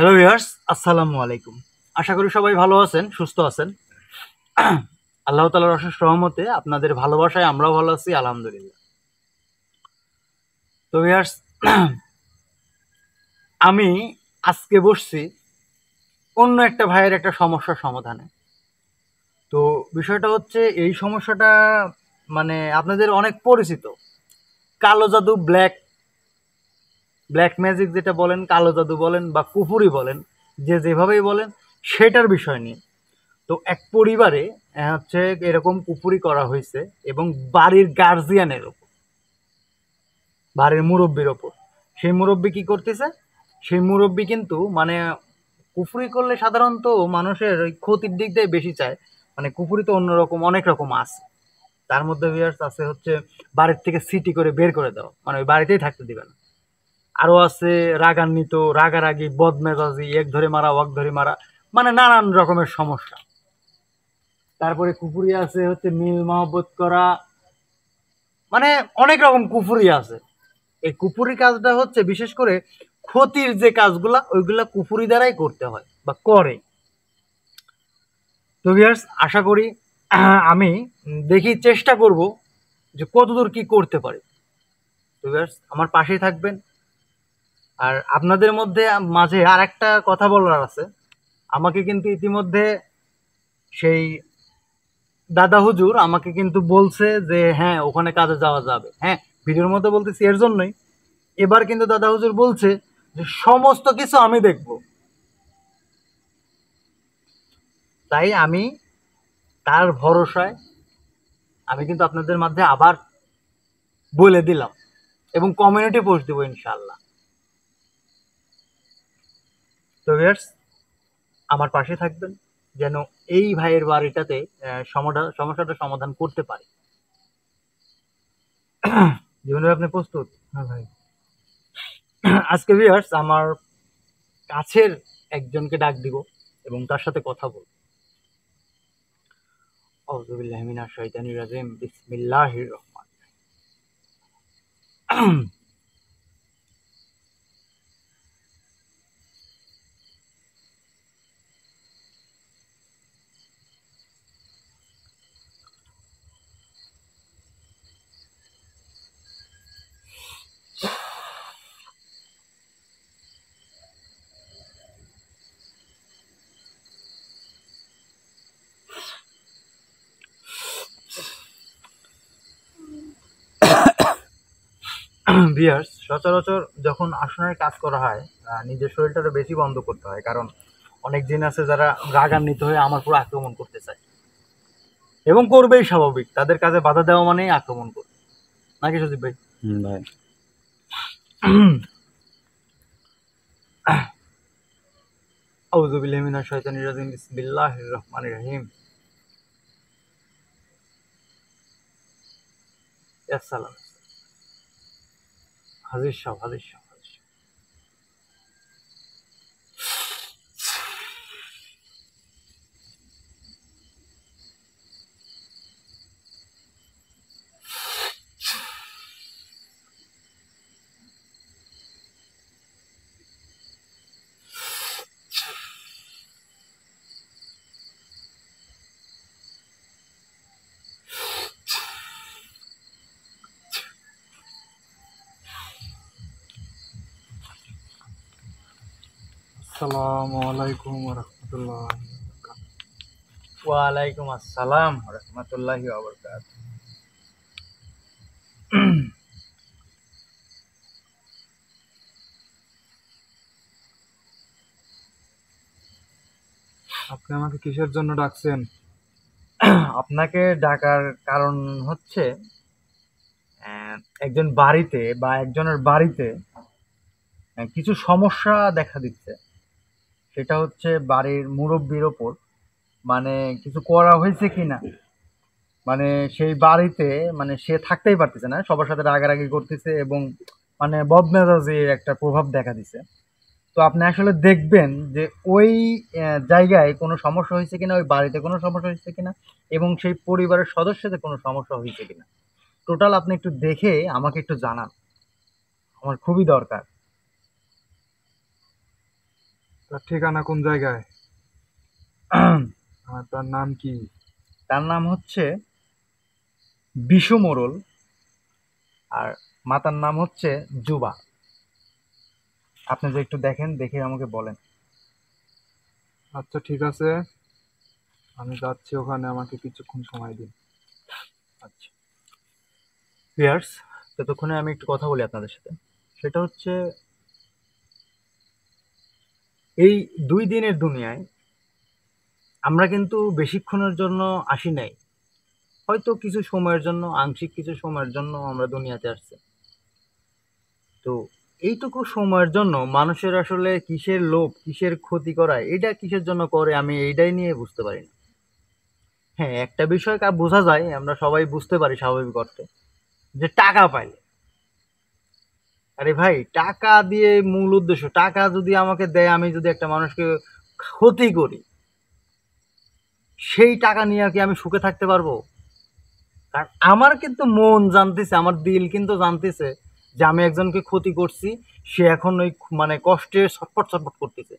Hello viewers, আসসালামু আলাইকুম। আশা করি সবাই ভালো আছেন, সুস্থ আছেন। আল্লাহ তাআলার অশেষ রহমতে আপনাদের ভালোবাসায় আমরাও ভালো আছি, আলহামদুলিল্লাহ। তো ভিউয়ার্স, আমি আজকে বসছি অন্য একটা ভাইয়ের একটা সমস্যার সমাধানে। তো বিষয়টা হচ্ছে এই সমস্যাটা মানে আপনাদের অনেক পরিচিত। কালো জাদু, ব্ল্যাক ব্ল্যাক ম্যাজিক যেটা বলেন, কালো জাদু বলেন বা কুফুরি বলেন, যে যেভাবেই বলেন সেটার বিষয় নিয়ে। তো এক পরিবারে হচ্ছে এরকম কুপুরি করা হয়েছে এবং বাড়ির গার্জিয়ানের ওপর, বাড়ির মুরব্বীর ওপর। সেই মুরব্বী কি করতেছে? সেই মুরব্বী কিন্তু মানে কুফুরি করলে সাধারণত মানুষের ওই ক্ষতির দিক দিয়ে বেশি চায়। মানে কুফুরি তো অন্যরকম, অনেক রকম আছে। তার মধ্যে ভিউয়ার্স আছে হচ্ছে বাড়ির থেকে সিটি করে বের করে দেওয়া, মানে ওই বাড়িতেই থাকতে দিবে না। আরো আছে রাগান্বিত, রাগারাগি, বদমেজাজি, এক ধরে মারা, ওয়াক ধরে মারা, মানে নানান রকমের সমস্যা। তারপরে কুফুরি আছে হচ্ছে মিল মহব্বত করা, মানে অনেক রকম কুফুরি আছে। এই কুফুরি কাজটা হচ্ছে বিশেষ করে ক্ষতির যে কাজগুলা ওইগুলা কুফুরি দ্বারাই করতে হয় বা করে। তো ভিউয়ার্স, আশা করি আমি দেখি চেষ্টা করব যে কতদূর কি করতে পারি। তো ভিউয়ার্স, আমার পাশেই থাকবেন। আর আপনাদের মধ্যে মাঝে আর একটা কথা বলার আছে। আমাকে কিন্তু ইতিমধ্যে সেই দাদা হুজুর আমাকে কিন্তু বলছে যে হ্যাঁ, ওখানে কাজে যাওয়া যাবে। হ্যাঁ, ভিডিওর মধ্যে বলতেছি এর জন্যই। এবার কিন্তু দাদা হুজুর বলছে যে সমস্ত কিছু আমি দেখব। তাই আমি তার ভরসায় আমি কিন্তু আপনাদের মাঝে আবার বলে দিলাম এবং কমিউনিটি পোস্ট দেবো ইনশাআল্লাহ। তো ভিউয়ার্স, আমার পাশে থাকবেন যেন এই ভাইয়ের বাড়িটাতে সমস্যাটা সমাধান করতে পারি। জীবনে আপনি প্রস্তুত? হ্যাঁ ভাই। আজকে ভিউয়ার্স আমার কাছের একজনকে ডাক দিব এবং তার সাথে কথা বলবো। আউযু বিল্লাহি মিনাশ শাইতানির রাজিম। বিসমিল্লাহির রহমানির রহিম। ভিউয়ার্স, সচরাচর যখন আসনের কাজ করা হয় নিজের শরীরটাকে বেশি বন্ধ করতে হয়, কারণ অনেক জিন আছে যারা রাগান্বিত হয়ে আমার পুরো আক্রমণ করতে চায় এবং করবেই, স্বাভাবিক। তাদের কাজে বাধা দেওয়া মানেই আক্রমণ করবে, নাকি সজীব ভাই? ভাই, আউযু বিল্লাহি মিনাশ শাইতানির রাজিম। বিসমিল্লাহির রহমানির রহিম। আসসালাম। হাজির সাহেব, হাজির সাহেব, হাজির সাহেব। আসসালামু আলাইকুম ওয়া রাহমাতুল্লাহি ওয়া বারাকাতুহু। ওয়া আলাইকুম আসসালাম ওয়া রাহমাতুল্লাহি ওয়া বারাকাতুহু। আপনি আমাকে কিসের জন্য ডাকছেন? আপনাকে ডাকার কারণ হচ্ছে আহ, একজন বাড়িতে বা একজনের বাড়িতে কিছু সমস্যা দেখা দিচ্ছে। সেটা হচ্ছে বাড়ির মুরব্বির ওপর, মানে কিছু করা হয়েছে কিনা, মানে সেই বাড়িতে মানে সে থাকতেই পারতেছে না, সবার সাথে রাগারাগি করতেছে এবং মানে বদমেজাজি একটা প্রভাব দেখা দিছে। তো আপনি আসলে দেখবেন যে ওই জায়গায় কোনো সমস্যা হয়েছে কিনা, ওই বাড়িতে কোনো সমস্যা হয়েছে কিনা এবং সেই পরিবারের সদস্যদের কোনো সমস্যা হয়েছে কিনা। টোটাল আপনি একটু দেখে আমাকে একটু জানান, আমার খুবই দরকার। তার ঠিকানা কোন জায়গায়? আর তার নাম কি? তার নাম হচ্ছে বিশু মোড়ল, আর মাতার নাম হচ্ছে জুবা। আপনি যে একটু দেখেন, দেখে আমাকে বলেন। আচ্ছা ঠিক আছে, আমি যাচ্ছি ওখানে, আমাকে কিছুক্ষণ সময় দিন। আচ্ছা ভিউয়ার্স, ততক্ষণে আমি একটু কথা বলি আপনাদের সাথে। সেটা হচ্ছে, এই 2 দিনের দুনিয়ায় আমরা কিন্তু বেশিক্ষণের জন্য আসি নাই। হয়তো কিছু সময়ের জন্য, আংশিক কিছু সময়ের জন্য আমরা দুনিয়াতে আসছি। তো এইটুকু সময়ের জন্য মানুষের আসলে কিসের লোভ, কিসের ক্ষতি করা, এটা কিসের জন্য করে, আমি এইটাই নিয়ে বুঝতে পারি না। হ্যাঁ, একটা বিষয় বোঝা যায়, আমরা সবাই বুঝতে পারি স্বাভাবিক অর্থে, যে টাকা পাইলে। আরে ভাই, টাকা দিয়ে মূল উদ্দেশ্য, টাকা যদি আমাকে দেয়, আমি যদি একটা মানুষকে ক্ষতি করি, সেই টাকা নিয়ে কি আমি সুখে থাকতে পারবো? কারণ আমার কিন্তু মন জানতেছে, আমার দিল কিন্তু জানতেছে যে আমি একজনকে ক্ষতি করছি, সে এখন ওই মানে কষ্টে ছটফট ছটফট করতেছে।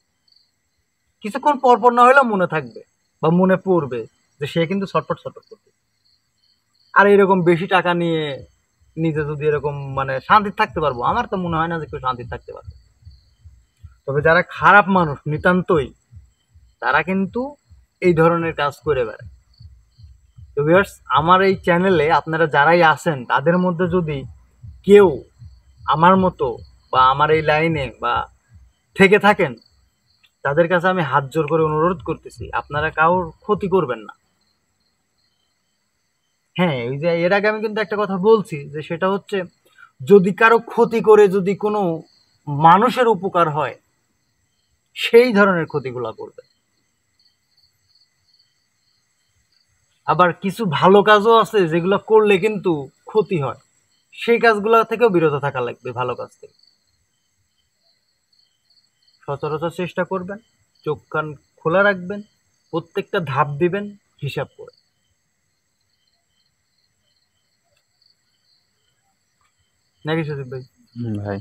কিছুক্ষণ পর পর না হলেও মনে থাকবে বা মনে পড়বে যে সে কিন্তু ছটফট ছটফট করতেছে। আর এরকম বেশি টাকা নিয়ে নিজে যদি এরকম মানে শান্তিতে থাকতে পারবো, আমার তো মনে হয় না যে কেউ শান্তিতে থাকতে পারবে। তবে যারা খারাপ মানুষ নিতান্তই, তারা কিন্তু এই ধরনের কাজ করে বেড়ায়। তো ভিউয়ার্স, আমার এই চ্যানেলে আপনারা যারাই আছেন, তাদের মধ্যে যদি কেউ আমার মতো বা আমার এই লাইনে বা থেকে থাকেন, তাদের কাছে আমি হাত জোর করে অনুরোধ করতেছি, আপনারা কারোর ক্ষতি করবেন না। হ্যাঁ, ওই যে এর আগে আমি কিন্তু একটা কথা বলছি, যে সেটা হচ্ছে, যদি কারো ক্ষতি করে যদি কোনো মানুষের উপকার হয়, সেই ধরনের ক্ষতিগুলা করবে। আবার কিছু ভালো কাজও আছে যেগুলো করলে কিন্তু ক্ষতি হয়, সেই কাজগুলো থেকেও বিরত থাকা লাগবে, ভালো কাজ থেকে। সচরাচর চেষ্টা করবেন, চোখ কান খোলা রাখবেন, প্রত্যেকটা ধাপ দিবেন হিসাব করে। নাকি সজীব ভাই? ভাই,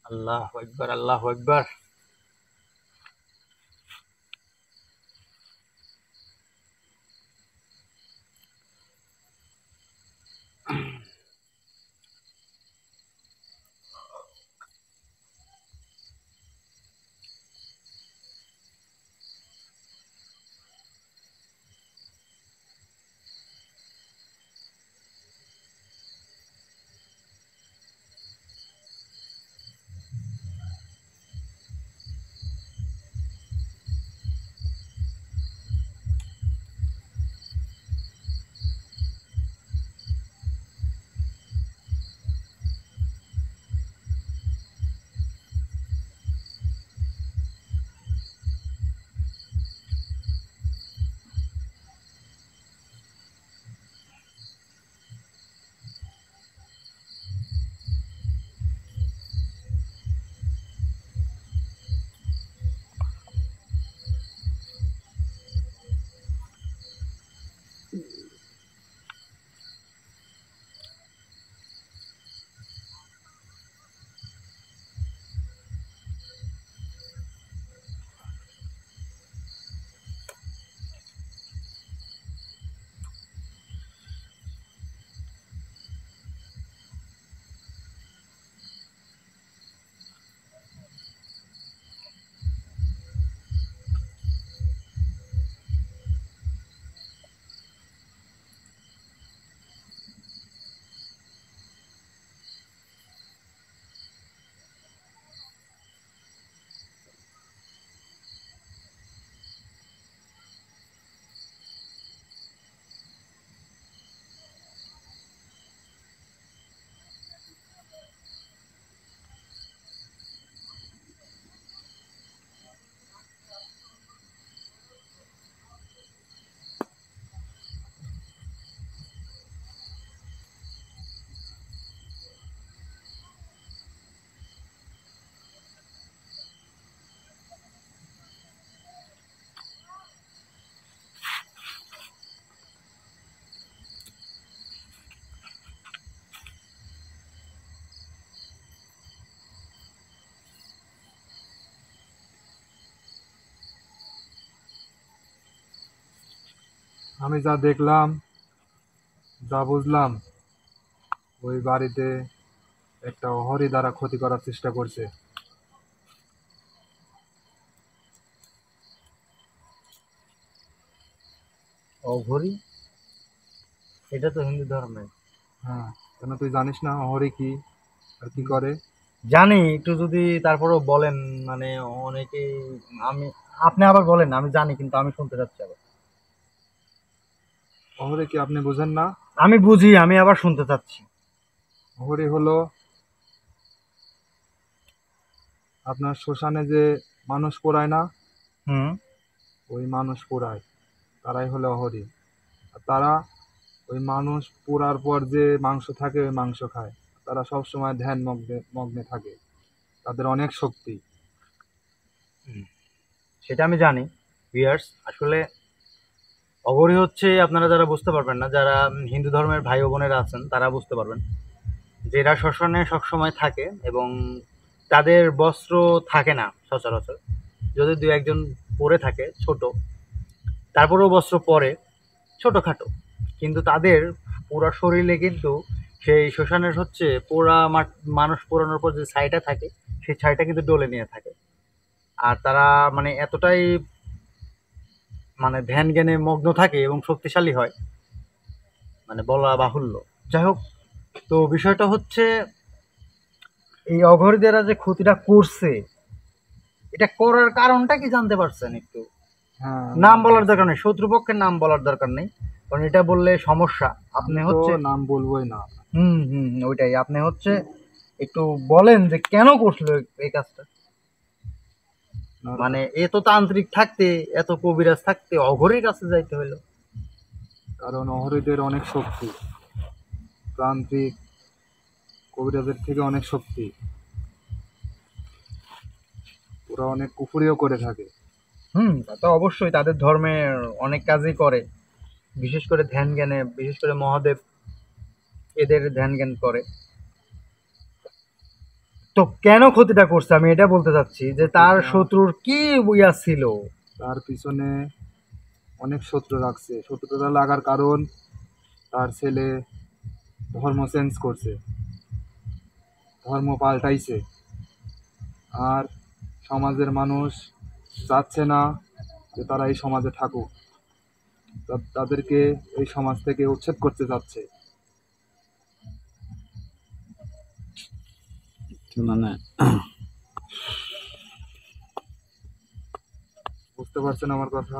আল্লাহ একবার, আল্লাহ একবার। আমি যা দেখলাম, যা বুঝলাম, ওই বাড়িতে একটা অহরি দ্বারা ক্ষতি করার চেষ্টা করছে। অঘরি? এটা তো হিন্দু ধর্মে। হ্যাঁ, কেন তুই জানিস না অহরি কি আর কি করে? জানি, একটু যদি তারপরেও বলেন। মানে অনেকে, আমি, আপনি আবার বলেন, আমি জানি কিন্তু আমি শুনতে চাচ্ছি আবার। অহরি কি আপনি বোঝেন না? আমি বুঝি, আমি আবার শুনতে চাচ্ছি। অহরি হলো আপনার শ্মশানে যে মানুষ পোড়ায় না, হুম। ওই মানুষ পোড়ায়, তারাই হলো অহরি। আর তারা ওই মানুষ পোড়ার পর যে মাংস থাকে ওই মাংস খায়। তারা সব সময় ধ্যান মগ্নে মগ্নে থাকে, তাদের অনেক শক্তি। সেটা আমি জানি। ভিউয়ার্স, আসলে অঘরি হচ্ছে, আপনারা যারা বুঝতে পারবেন না, যারা হিন্দু ধর্মের ভাই ও বোনেরা আছেন তারা বুঝতে পারবেন, যেটা শ্মশানে সবসময় থাকে এবং তাদের বস্ত্র থাকে না সচরাচর। যদি দু একজন পরে থাকে ছোট, তারপরেও বস্ত্র পরে ছোটখাটো, কিন্তু তাদের পুরা শরীরে কিন্তু সেই শ্মশানের হচ্ছে পোড়া মানুষ পোড়ানোর পর যে ছাইটা থাকে, সেই ছাইটা কিন্তু ডলে নিয়ে থাকে। আর তারা মানে এতটাই মানে ধ্যান জ্ঞানে মগ্ন থাকে এবং শক্তিশালী হয়, মানে বলা বাহুল্য। যাই হোক, তো বিষয়টা হচ্ছে, এই অঘরীদেরা যে ক্ষতিটা করছে, এটা করার কারণটা কি জানতে পারছেন একটু? হ্যাঁ, আমি নাম জানতে বলার পারছি। দরকার নেই, শত্রুপক্ষের নাম বলার দরকার নেই, কারণ এটা বললে সমস্যা। আপনি আমি তো হচ্ছে, নাম বলবোই না। ওইটাই, আপনি হচ্ছে একটু বলেন যে কেন করছিল এই কাজটা। আর মানে এত তান্ত্রিক থাকতে, এত কবিরাজ থাকতে অঘরীর কাছে যাইতে হলো। কারণ অহরিদের অনেক শক্তি, তান্ত্রিক কবিরাজের থেকে অনেক শক্তি। ওরা অনেক কুফুরিও করে থাকে। তা তো অবশ্যই, তাদের ধর্মে অনেক কাজই করে, বিশেষ করে ধ্যান জ্ঞানে, বিশেষ করে মহাদেব এদের ধ্যান জ্ঞান করে। তো কেন ক্ষতিটা করছে আমি এটা বলতে চাচ্ছি, যে তার ক্ষতিটা, শত্রুর কি বুইয়া ছিল। তার পিছনে অনেক শত্রু রাখছে। শত্রুতা লাগার কারণ তার ছেলে ধর্ম চেঞ্জ করছে, ধর্ম পাল্টাইছে। আর সমাজের মানুষ চাচ্ছে না যে তারা এই সমাজে থাকুক, তাদেরকে এই সমাজ থেকে উচ্ছেদ করতে চাচ্ছে। মানে বুঝতে পারছেন আমার কথা?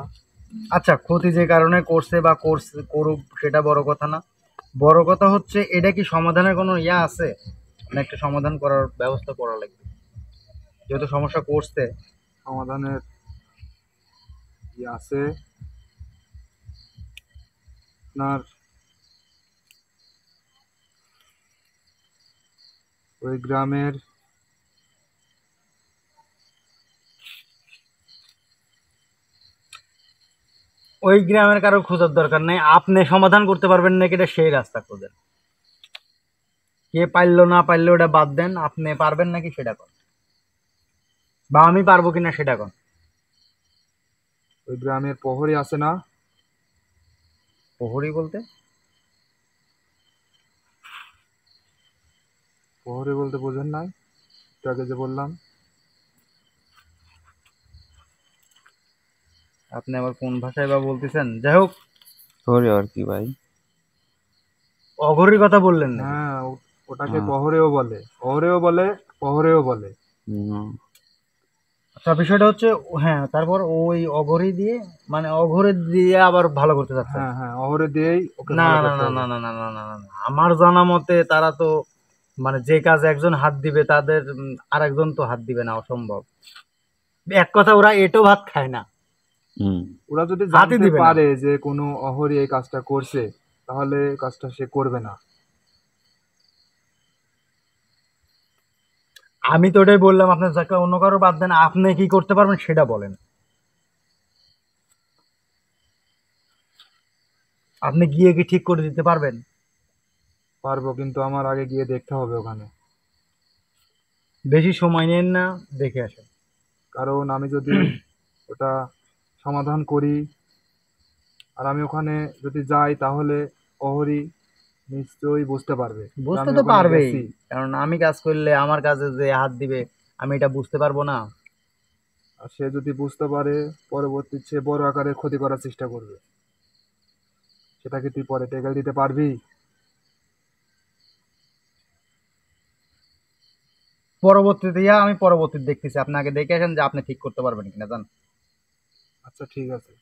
আচ্ছা, ক্ষতি যে কারণে করছে বা করছে করুক সেটা বড় কথা না। বড় কথা হচ্ছে এটা কি সমাধানের কোনো ইয়া আছে, মানে একটা সমাধান করার ব্যবস্থা করা লাগবে, যেহেতু সমস্যা করছে। সমাধানের ই আছে আপনার। ওই গ্রামের ওই গ্রামের কারো খোঁজার দরকার নেই, আপনি সমাধান করতে পারবেন নাকি এটা সেই রাস্তা খোঁজেন। কে পারলো না পারলো ওটা বাদ দেন, আপনি পারবেন নাকি সেটা কর, বা আমি পারবো কিনা সেটা কর। ওই গ্রামের প্রহরী আছে না? প্রহরী বলতে? প্রহরী বলতে বোঝেন নাই? একটু আগে যে বললাম। আপনি আবার কোন ভাষায় বা বলতেছেন? যাই হোক, সরি আর কি ভাই। অঘরীর কথা বললেন নাকি? হ্যাঁ, ওটাকে হ্যাঁ। প্রহরেও বলে, প্রহরেও বলে, প্রহরেও বলে। হুম, আচ্ছা, বিষয়টা হচ্ছে, হ্যাঁ, তারপর ওই অঘরী দিয়ে, মানে অঘরী দিয়ে আবার ভালো করতে চাচ্ছেন? হ্যাঁ হ্যাঁ, অহরে দিয়েই ওকে না ভালো না করতে না হবে। না না না না না না না। আমার জানা মতে তারা তো, মানে যে কাজ একজন হাত দিবে তাদের আর একজন তো হাত দিবে না, অসম্ভব। এক কথা, ওরা এঁটো ভাত খায় না, হুম। ওরা যদি হাতই জানতে দিবে না। পারে যে কোনো অহরি এই কাজটা করছে, তাহলে কাজটা সে করবে না। আমি তো ওটাই বললাম, আপনার যাকে অন্য কারো বাদ দেন, আপনি কি করতে পারবেন সেটা বলেন। আপনি গিয়ে কি ঠিক করে দিতে পারবেন? পারবো, কিন্তু আমার আগে গিয়ে দেখতে হবে ওখানে। বেশি সময় নেন না, দেখে আসেন। কারণ আমি যদি ওটা সমাধান করি আর আমি ওখানে যদি যাই তাহলে অহরি নিশ্চয়ই বুঝতে পারবে যে বুঝতে আমি তো ওখানে পারবেই, গেছি। কারণ আমি কাজ করলে আমার কাজে যে হাত দিবে আমি এটা বুঝতে পারবো না? আর সে যদি বুঝতে পারে, পরবর্তী সে বড় আকারে ক্ষতি করার চেষ্টা করবে। সেটাকে তুই পরে ট্যাকেল দিতে পারবি? পরবর্তীতে আমি পরবর্তীতে দেখতেছি, আপনি আগে দেখে আসেন যে আপনি ঠিক করতে পারবেন কিনা জান। আচ্ছা ঠিক আছে।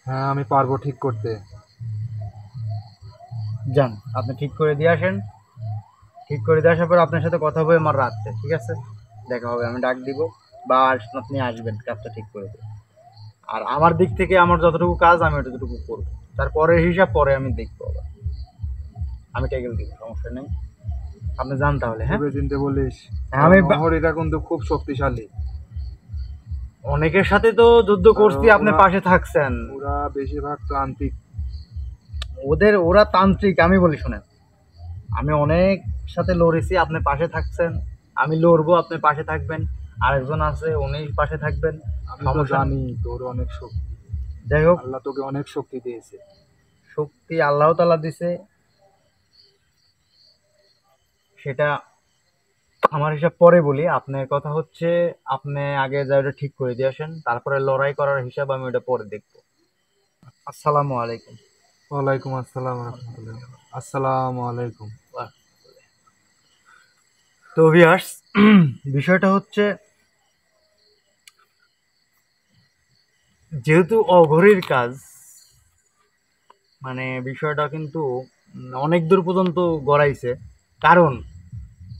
হ্যাঁ আমি পারবো ঠিক করতে। যান, আপনি ঠিক করে দিয়ে আসেন। ঠিক করে দিয়ে আসার পর আপনার সাথে কথা হবে আমার রাত্রে, ঠিক আছে? দেখা হবে, আমি ডাক দিব বা আপনি আসবেন, কাজটা ঠিক করে দেবেন। আর আমার দিক থেকে আমার যতটুকু কাজ আমি ততটুকু করবো, তারপরের হিসাব পরে আমি দেখবো আবার। আমি টেকেল দিব, সমস্যা নেই। আপনি যান তাহলে। হ্যাঁ, ভেবে চিন্তে বলিস। আমি অহরিটা কিন্তু খুব শক্তিশালী। অনেকের সাথে তো যুদ্ধ করছি, আপনি ওরা- পাশে থাকছেন। ওরা বেশিরভাগ তান্ত্রিক। ওরা তান্ত্রিক, আমি বলি শুনেন, আমি অনেক সাথে লড়েছি, আপনি পাশে থাকছেন। আমি লড়বো, আপনি পাশে থাকবেন। আরেকজন আছে, উনি পাশে থাকবেন। আমি তো সমস্যা নেই। জানি তোর অনেক শক্তি, যাই হোক, আল্লাহ তোকে অনেক শক্তি দিয়েছে। শক্তি আল্লাহ তাআলা দিছে, সেটা আমার হিসাব পরে বলি। আপনার কথা হচ্ছে আপনি আগে যা ওটা ঠিক করে দিয়ে আসেন, তারপরে লড়াই করার হিসাব আমি ওটা পরে দেখবো। আসসালামু আলাইকুম। ওয়ালাইকুম আসসালাম রহমতুল্লাহ। আসসালামু আলাইকুম। তো ভিউয়ার্স, বিষয়টা হচ্ছে, যেহেতু অঘরীর কাজ, মানে বিষয়টা কিন্তু অনেক দূর পর্যন্ত গড়াইছে। কারণ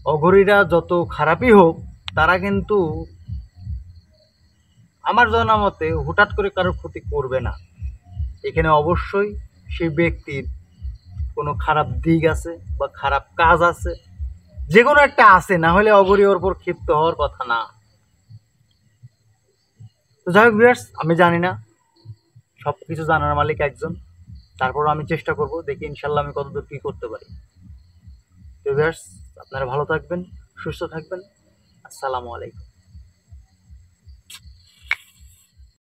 অঘরীরা যত খারাপই হোক, তারা কিন্তু আমার জানা মতে হুটহাট করে কারোর ক্ষতি করবে না। এখানে অবশ্যই সেই ব্যক্তির কোনো খারাপ দিক আছে বা খারাপ কাজ আছে, যে কোনো একটা আছে, না হলে অঘরী ওর উপর ক্ষিপ্ত হওয়ার কথা না। তো যাই হোক ভিউয়ার্স, আমি জানি না, সব কিছু জানার মালিক একজন। তারপরও আমি চেষ্টা করব, দেখি ইনশাল্লাহ আমি কতদূর কী করতে পারি। তো ভিউয়ার্স, আপনারা ভালো থাকবেন, সুস্থ থাকবেন। আসসালামু আলাইকুম।